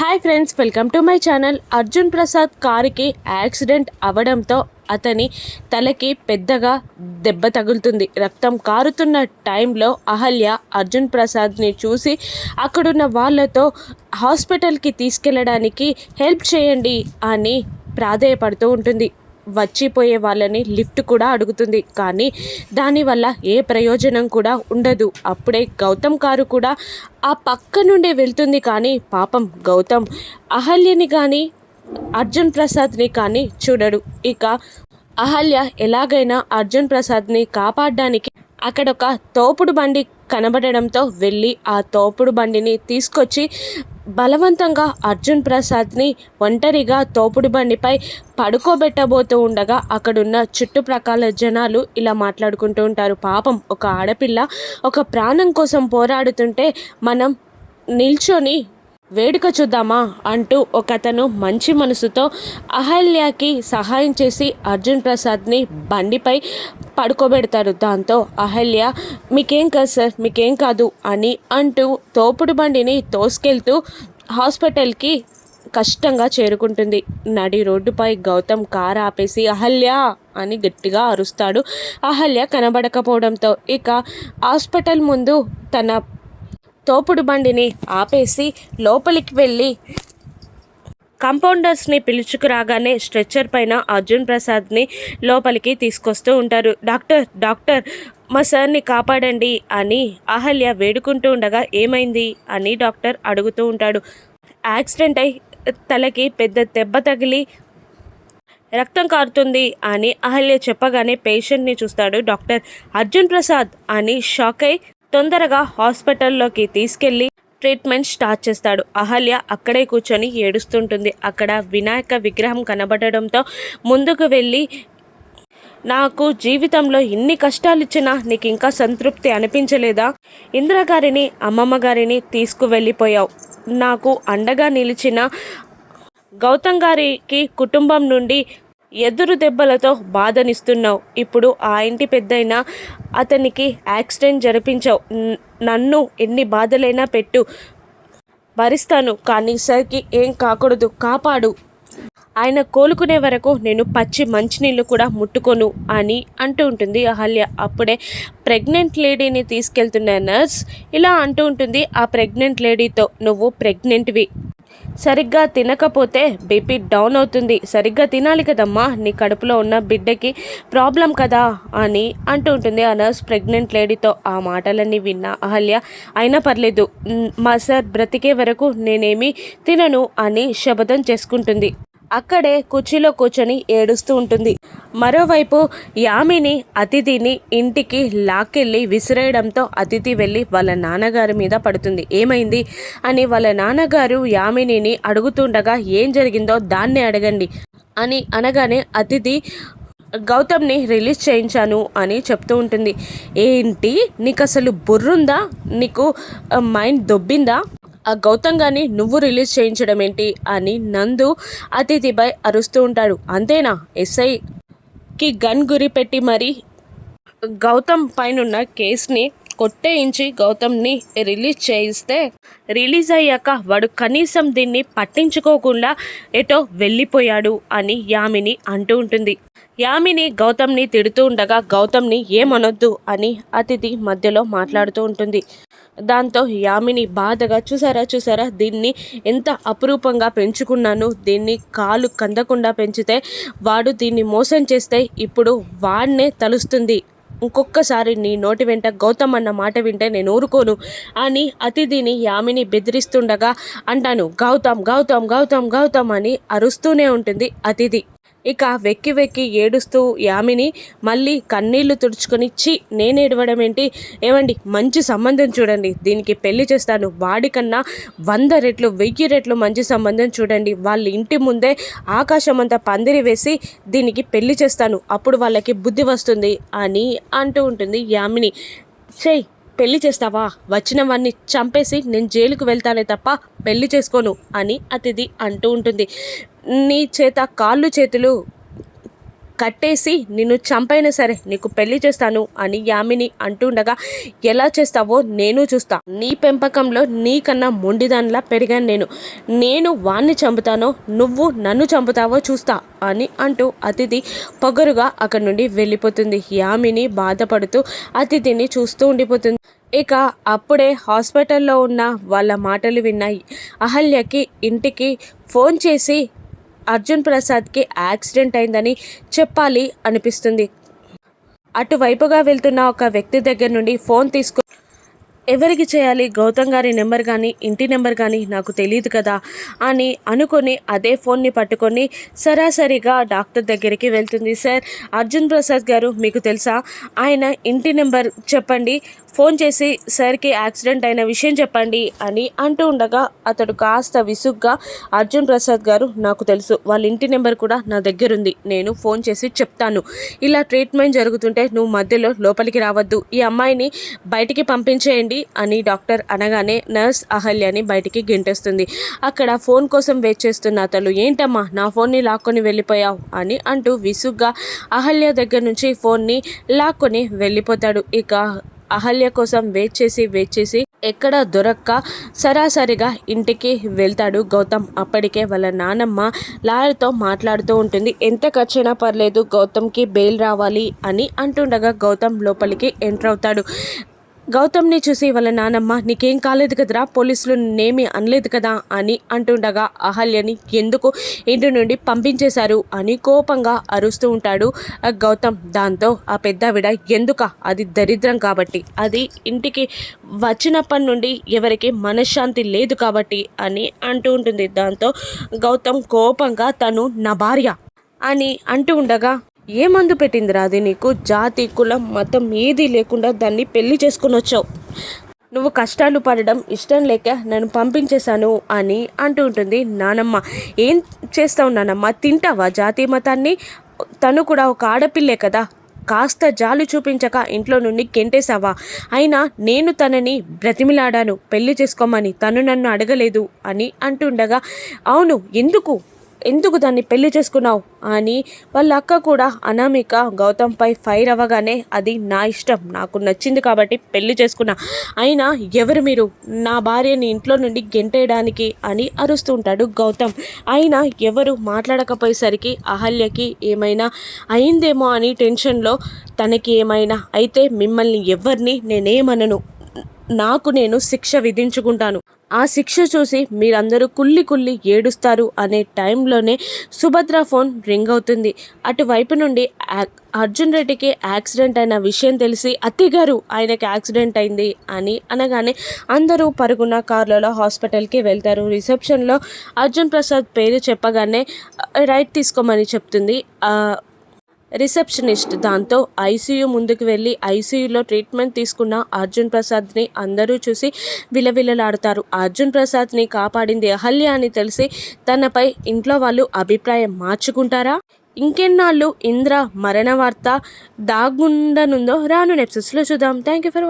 Hi friends, welcome to my channel. Arjun Prasad కారుకి accident అవ్వడంతో అతని తలకి పెద్దగా దెబ్బ తగులుతుంది. రక్తం కారుతున్న టైంలో అహల్య అర్జున్ ప్రసాద్ని చూసి అక్కడున్న వాళ్ళతో హాస్పిటల్కి తీసుకెళ్ళడానికి హెల్ప్ చేయండి అని ప్రాధేయపడుతూ ఉంటుంది. వచ్చిపోయే వాళ్ళని లిఫ్ట్ కూడా అడుగుతుంది, కానీ దానివల్ల ఏ ప్రయోజనం కూడా ఉండదు. అప్పుడే గౌతమ్ కారు కూడా ఆ పక్క నుండే వెళ్తుంది, కానీ పాపం గౌతమ్ అహల్యని కానీ అర్జున్ ప్రసాద్ని కానీ చూడడు. ఇక అహల్య ఎలాగైనా అర్జున్ ప్రసాద్ని కాపాడడానికి అక్కడొక తోపుడు బండి కనబడడంతో వెళ్ళి ఆ తోపుడు బండిని తీసుకొచ్చి బలవంతంగా అర్జున్ ప్రసాద్ని ఒంటరిగా తోపుడు బండిపై పడుకోబెట్టబోతూ ఉండగా అక్కడున్న చుట్టుప్రక్కల జనాలు ఇలా మాట్లాడుకుంటూ ఉంటారు. పాపం ఒక ఆడపిల్ల ఒక ప్రాణం కోసం పోరాడుతుంటే మనం నిల్చొని వేడుక చూద్దామా అంటూ ఒకతను మంచి మనసుతో అహల్యకి సహాయం చేసి అర్జున్ ప్రసాద్ని బండిపై పడుకోబెడతారు. దాంతో అహల్య మీకేం కాదు సార్, మీకేం కాదు అని అంటూ తోపుడు బండిని తోసుకెళ్తూ హాస్పిటల్కి కష్టంగా చేరుకుంటుంది. నడి రోడ్డుపై గౌతమ్ కారు ఆపేసి అహల్య అని గట్టిగా అరుస్తాడు. అహల్య కనబడకపోవడంతో ఇక హాస్పిటల్ ముందు తన తోపుడు బండిని ఆపేసి లోపలికి వెళ్ళి కంపౌండర్స్ని పిలుచుకురాగానే స్ట్రెచ్చర్ పైన అర్జున్ ప్రసాద్ని లోపలికి తీసుకొస్తూ ఉంటారు. డాక్టర్ డాక్టర్ మా సార్ని కాపాడండి అని అహల్య వేడుకుంటూ ఉండగా ఏమైంది అని డాక్టర్ అడుగుతూ ఉంటాడు. యాక్సిడెంట్ అయి తలకి పెద్ద దెబ్బ తగిలి రక్తం కారుతుంది అని అహల్య చెప్పగానే పేషెంట్ని చూస్తాడు డాక్టర్. అర్జున్ ప్రసాద్ అని షాక్ అయి తొందరగా హాస్పిటల్లోకి తీసుకెళ్ళి ట్రీట్మెంట్ స్టార్ట్ చేస్తాడు. అహల్య అక్కడే కూర్చొని ఏడుస్తుంటుంది. అక్కడ వినాయక విగ్రహం కనబడడంతో ముందుకు వెళ్ళి నాకు జీవితంలో ఇన్ని కష్టాలు ఇచ్చినా నీకు ఇంకా సంతృప్తి అనిపించలేదా? ఇందిరాగారిని అమ్మమ్మ గారిని తీసుకువెళ్ళిపోయావు. నాకు అండగా నిలిచిన గౌతమ్ గారికి కుటుంబం నుండి ఎదురు దెబ్బలతో బాధనిస్తున్నావు. ఇప్పుడు ఆ ఇంటి పెద్దయినా అతనికి యాక్సిడెంట్ జరిపించావు. నన్ను ఎన్ని బాధలైనా పెట్టు, భరిస్తాను, కానీ సరికి ఏం కాకూడదు, కాపాడు. ఆయన కోలుకునే వరకు నేను పచ్చి మంచినీళ్ళు కూడా ముట్టుకోను అని అంటూ ఉంటుంది అహల్య. అప్పుడే ప్రెగ్నెంట్ లేడీని తీసుకెళ్తున్న నర్స్ ఇలా అంటూ ఉంటుంది ఆ ప్రెగ్నెంట్ లేడీతో, నువ్వు ప్రెగ్నెంట్వి, సరిగ్గా తినకపోతే బీపీ డౌన్ అవుతుంది, సరిగ్గా తినాలి కదమ్మా, నీ కడుపులో ఉన్న బిడ్డకి ప్రాబ్లం కదా అని అంటూ ఉంటుంది ఆ నర్స్ ప్రెగ్నెంట్ లేడీతో. ఆ మాటలన్నీ విన్న అహల్య అయినా పర్లేదు, మా సార్ బ్రతికే వరకు నేనేమీ తినను అని శపథం చేసుకుంటుంది. అక్కడే కుర్చీలో కూర్చొని ఏడుస్తూ ఉంటుంది. మరోవైపు యామిని అతిథిని ఇంటికి లాక్కెళ్ళి విసిరేయడంతో అతిథి వెళ్ళి వాళ్ళ నాన్నగారి మీద పడుతుంది. ఏమైంది అని వాళ్ళ నాన్నగారు యామినిని అడుగుతుండగా ఏం జరిగిందో దాన్నే అడగండి అని అనగానే అతిథి గౌతమ్ని రిలీజ్ చేయించాను అని చెప్తూ ఉంటుంది. ఏంటి, నీకు అసలు బుర్రుందా, నీకు మైండ్ దొబ్బిందా, ఆ గౌతమ్ గారిని నువ్వు రిలీజ్ చేయించడం ఏంటి అని నందు అతిథిపై అరుస్తూ ఉంటాడు. అంతేనా, ఎస్ఐకి గన్ గురి పెట్టి మరి గౌతమ్ పైనున్న కేసుని కొట్టేయించి గౌతమ్ని రిలీజ్ చేయిస్తే రిలీజ్ అయ్యాక వాడు కనీసం దీన్ని పట్టించుకోకుండా ఎటో వెళ్ళిపోయాడు అని యామిని అంటూ ఉంటుంది. యామిని గౌతమ్ని తిడుతూ ఉండగా గౌతమ్ని ఏమనొద్దు అని అతిథి మధ్యలో మాట్లాడుతూ ఉంటుంది. దాంతో యామిని బాధగా చూసారా దీన్ని ఎంత అపురూపంగా పెంచుకున్నాను, దీన్ని కాలు కందకుండా పెంచితే వాడు దీన్ని మోసం చేస్తే ఇప్పుడు వాడినే తలుస్తుంది, ఇంకొక్కసారి నీ నోటి వెంట గౌతమ్ అన్న మాట వింటే నేను ఊరుకోను అని అతిథిని యామిని బెదిరిస్తుండగా అంటాను గౌతమ్ గౌతమ్ గౌతమ్ గౌతమ్ అని అరుస్తూనే ఉంటుంది అతిథి. ఇక వెక్కి వెక్కి ఏడుస్తూ యామిని మళ్ళీ కన్నీళ్లు తుడుచుకొని నేను ఏడవడం ఏంటి, ఏమండి మంచి సంబంధం చూడండి, దీనికి పెళ్లి చేస్తాను, వాడికన్నా 100 రెట్లు 1000 రెట్లు మంచి సంబంధం చూడండి, వాళ్ళ ఇంటి ముందే ఆకాశం అంతా పందిరి వేసి దీనికి పెళ్లి చేస్తాను, అప్పుడు వాళ్ళకి బుద్ధి వస్తుంది అని అంటూ ఉంటుంది యామిని. చెయ్యి, పెళ్లి చేస్తావా, వచ్చిన వాడిని చంపేసి నేను జైలుకు వెళ్తానే తప్ప పెళ్లి చేసుకోను అని అతిథి అంటూ ఉంటుంది. నీ చేత కాళ్ళు చేతులు కట్టేసి నిన్ను చంపైనా సరే నీకు పెళ్లి చేస్తాను అని యామిని అంటుండగా, ఎలా చేస్తావో నేను చూస్తా, నీ పెంపకంలో నీకన్నా మొండిదానిలా పెరిగాను నేను వాణ్ణి చంపుతానో నువ్వు నన్ను చంపుతావో చూస్తా అని అంటూ అతిథి పొగరుగా అక్కడి నుండి వెళ్ళిపోతుంది. యామిని బాధపడుతూ అతిథిని చూస్తూ ఉండిపోతుంది. ఇక అప్పుడే హాస్పిటల్లో ఉన్న వాళ్ళ మాటలు విన్నాయి అహల్యకి ఇంటికి ఫోన్ చేసి అర్జున్ ప్రసాద్కి యాక్సిడెంట్ అయిందని చెప్పాలి అనిపిస్తుంది. అటువైపుగా వెళ్తున్న ఒక వ్యక్తి దగ్గర నుండి ఫోన్ తీసుకు ఎవరికి చేయాలి, గౌతమ్ గారి నెంబర్ కానీ ఇంటి నెంబర్ కానీ నాకు తెలియదు కదా అని అనుకొని అదే ఫోన్ని పట్టుకొని సరాసరిగా డాక్టర్ దగ్గరికి వెళ్తుంది. సార్, అర్జున్ ప్రసాద్ గారు మీకు తెలుసా, ఆయన ఇంటి నెంబర్ చెప్పండి, ఫోన్ చేసి సార్కి యాక్సిడెంట్ అయిన విషయం చెప్పండి అని అంటూ ఉండగా అతడు కాస్త విసుగ్గా, అర్జున్ ప్రసాద్ గారు నాకు తెలుసు, వాళ్ళ ఇంటి నెంబర్ కూడా నా దగ్గర ఉంది, నేను ఫోన్ చేసి చెప్తాను, ఇలా ట్రీట్మెంట్ జరుగుతుంటే నువ్వు మధ్యలో లోపలికి రావద్దు, ఈ అమ్మాయిని బయటికి పంపించేయండి అని డాక్టర్ అనగానే నర్స్ అహల్యని బయటికి గెంటేస్తుంది. అక్కడ ఫోన్ కోసం వెయిట్ చేస్తున్న అతను, ఏంటమ్మా నా ఫోన్ని లాక్కొని వెళ్ళిపోయావు అని అంటూ విసుగ్గా అహల్య దగ్గర నుంచి ఫోన్ని లాక్కొని వెళ్ళిపోతాడు. ఇక అహల్య కోసం వెయిట్ చేసి ఎక్కడ దొరక్క సరాసరిగా ఇంటికి వెళ్తాడు గౌతమ్. అప్పటికే వాళ్ళ నానమ్మ లాయర్తో మాట్లాడుతూ ఉంటుంది. ఎంత ఖర్చైనా పర్లేదు, గౌతమ్కి బెయిల్ రావాలి అని అంటుండగా గౌతమ్ లోపలికి ఎంటర్ అవుతాడు. గౌతమ్ని చూసి వాళ్ళ నానమ్మ, నీకేం కాలేదు కదరా, పోలీసులు నేమి అనలేదు కదా అని అంటుండగా అహల్యని ఎందుకు ఇంటి నుండి పంపించేశారు అని కోపంగా అరుస్తూ ఉంటాడు గౌతమ్. దాంతో ఆ పెద్దావిడ, ఎందుక, అది దరిద్రం కాబట్టి, అది ఇంటికి వచ్చినప్పటి నుండి ఎవరికి మనశ్శాంతి లేదు కాబట్టి అని అంటూ ఉంటుంది. దాంతో గౌతమ్ కోపంగా, తను నా భార్య అని అంటూ ఉండగా, ఏ మందు పెట్టిందిరా అది నీకు, జాతి కులం మతం ఏదీ లేకుండా దాన్ని పెళ్లి చేసుకుని వచ్చావు, నువ్వు కష్టాలు పడడం ఇష్టం లేక నన్ను పంపించేశాను అని అంటూ ఉంటుంది నానమ్మ. ఏం చేస్తావు నానమ్మ, తింటావా జాతి మతాన్ని, తను కూడా ఒక ఆడపిల్లే కదా, కాస్త జాలి చూపించక ఇంట్లో నుండి గెంటేశావా, అయినా నేను తనని బ్రతిమిలాడాను పెళ్లి చేసుకోమని, తను నన్ను అడగలేదు అని అంటుండగా, అవును ఎందుకు దాన్ని పెళ్లి చేసుకున్నావు అని వాళ్ళ అక్క కూడా అనామిక గౌతమ్పై ఫైర్ అవ్వగానే, అది నా ఇష్టం, నాకు నచ్చింది కాబట్టి పెళ్లి చేసుకున్నా, అయినా ఎవరు మీరు నా భార్యని ఇంట్లో నుండి గెంటేయడానికి అని అరుస్తూ ఉంటాడు గౌతమ్. అయినా ఎవరు మాట్లాడకపోయేసరికి అహల్యకి ఏమైనా అయిందేమో అని టెన్షన్లో, తనకి ఏమైనా అయితే మిమ్మల్ని ఎవరిని నేనేమనను, నాకు నేను శిక్ష విధించుకుంటాను, ఆ శిక్ష చూసి మీరందరూ కుళ్ళి ఏడుస్తారు అనే టైంలోనే సుభద్ర ఫోన్ రింగ్ అవుతుంది. అటువైపు నుండి అర్జున్ రెడ్డికి యాక్సిడెంట్ అయిన విషయం తెలిసి, అత్తయ్యగారు ఆయనకి యాక్సిడెంట్ అయింది అని అనగానే అందరూ పరుగున కార్లలో హాస్పిటల్కి వెళ్తారు. రిసెప్షన్లో అర్జున్ ప్రసాద్ పేరు చెప్పగానే రైట్ తీసుకోమని చెప్తుంది రిసెప్షనిస్ట్. దాంతో ఐసీయూ ముందుకు వెళ్ళి ఐసీయూలో ట్రీట్మెంట్ తీసుకున్న అర్జున్ ప్రసాద్ని అందరూ చూసి విలవిలలాడుతారు. అర్జున్ ప్రసాద్ని కాపాడింది అహల్య అని తెలిసి తనపై ఇంట్లో వాళ్ళు అభిప్రాయం మార్చుకుంటారా? ఇంకెన్నాళ్ళు ఇంద్ర మరణ వార్త దాగుండనుందో రాను ఎపిసోడ్స్లో చూద్దాం. Thank you for